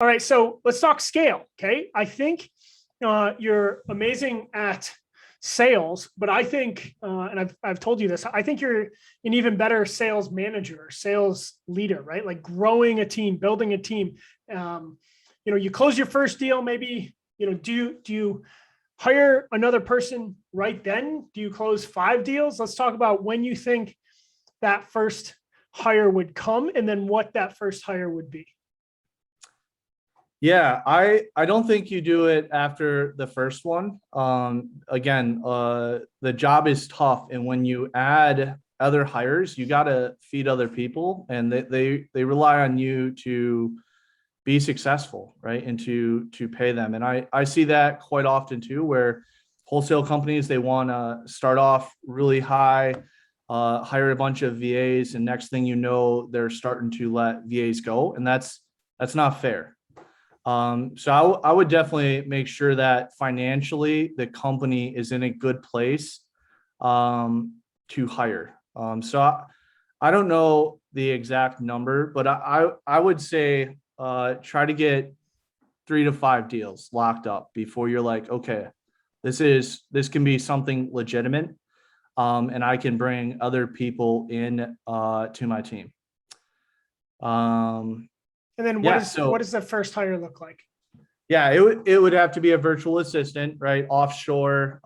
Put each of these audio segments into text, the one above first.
All right, so let's talk scale. Okay, I think you're amazing at sales, but I think, and I've told you this, I think you're an even better sales manager, sales leader, right? Like growing a team, building a team. You close your first deal, maybe. Do you hire another person right then? Do you close 5 deals? Let's talk about when you think that first hire would come, and then what that first hire would be. Yeah, I don't think you do it after the first one. Again, the job is tough, and when you add other hires, you got to feed other people, and they rely on you to be successful, right? And to pay them. And I see that quite often too, where wholesale companies, they want to start off really high, hire a bunch of VAs, and next thing you know, they're starting to let VAs go, and that's not fair. So I would definitely make sure that financially the company is in a good place to hire. I don't know the exact number, but I would say try to get 3 to 5 deals locked up before you're like, okay, this can be something legitimate, and I can bring other people in to my team. And then what does the first hire look like? Yeah, it would have to be a virtual assistant, right? Offshore.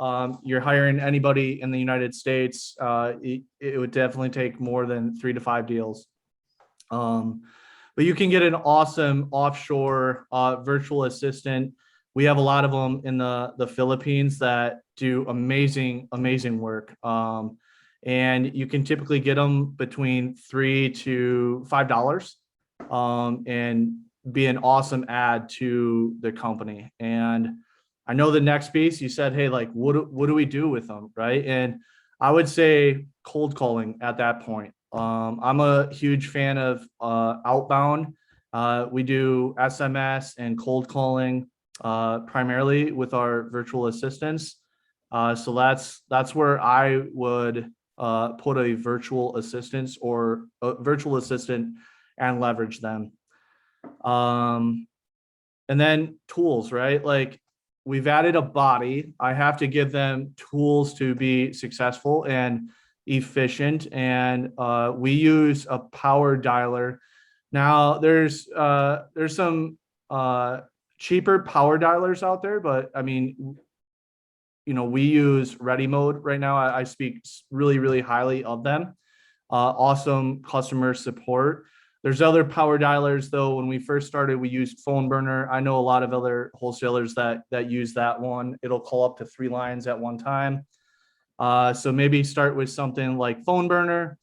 You're hiring anybody in the United States. It would definitely take more than 3 to 5 deals. But you can get an awesome offshore virtual assistant. We have a lot of them in the Philippines that do amazing work. And you can typically get them between $3 to $5. And be an awesome add to the company. And I know the next piece you said, hey, like what do we do with them, right? And I would say cold calling at that point. I'm a huge fan of outbound. We do SMS and cold calling primarily with our virtual assistants. So that's where I would put a virtual assistant and leverage them. And then tools, right? Like we've added a body. I have to give them tools to be successful and efficient. And we use a power dialer. Now there's some cheaper power dialers out there, but I mean, we use Ready Mode right now. I speak really, really highly of them. Awesome customer support. There's other power dialers though. When we first started, we used Phone Burner. I know a lot of other wholesalers that use that one. It'll call up to 3 lines at one time. So maybe start with something like Phone Burner.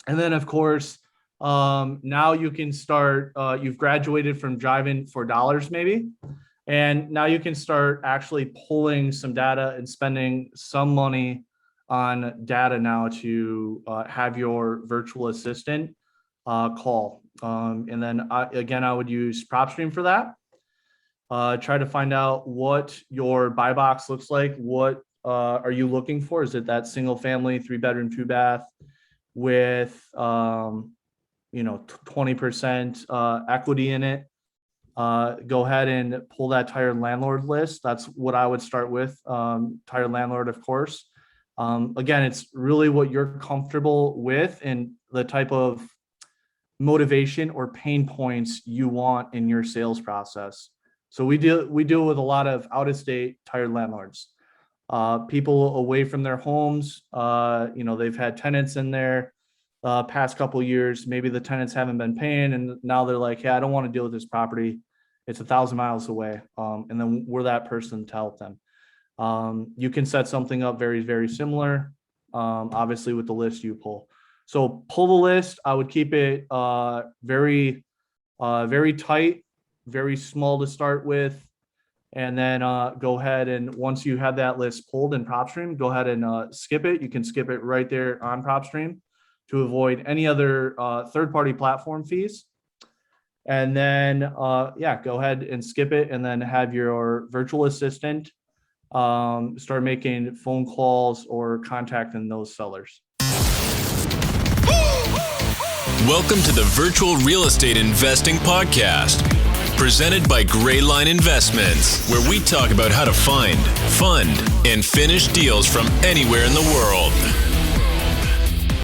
And then of course, now you can start, you've graduated from driving for dollars maybe. And now you can start actually pulling some data and spending some money on data now to have your virtual assistant call. And then I would use PropStream for that. Try to find out what your buy box looks like. What are you looking for? Is it that single family, 3-bedroom, 2-bath with 20% equity in it? Go ahead and pull that Tired Landlord list. That's what I would start with. Tired Landlord, of course. Again, it's really what you're comfortable with and the type of motivation or pain points you want in your sales process. So we deal with a lot of out-of-state tired landlords, people away from their homes. They've had tenants in there past couple of years. Maybe the tenants haven't been paying, and now they're like, "Hey, I don't want to deal with this property. It's 1,000 miles away." And then we're that person to help them. You can set something up very, very similar, obviously with the list you pull. So pull the list. I would keep it very tight, very small to start with. And then go ahead and once you have that list pulled in PropStream, go ahead and skip it. You can skip it right there on PropStream to avoid any other third-party platform fees. And then, go ahead and skip it and then have your virtual assistant start making phone calls or contacting those sellers. Welcome to the Virtual Real Estate Investing Podcast, presented by Greyline Investments, where we talk about how to find, fund, and finish deals from anywhere in the world.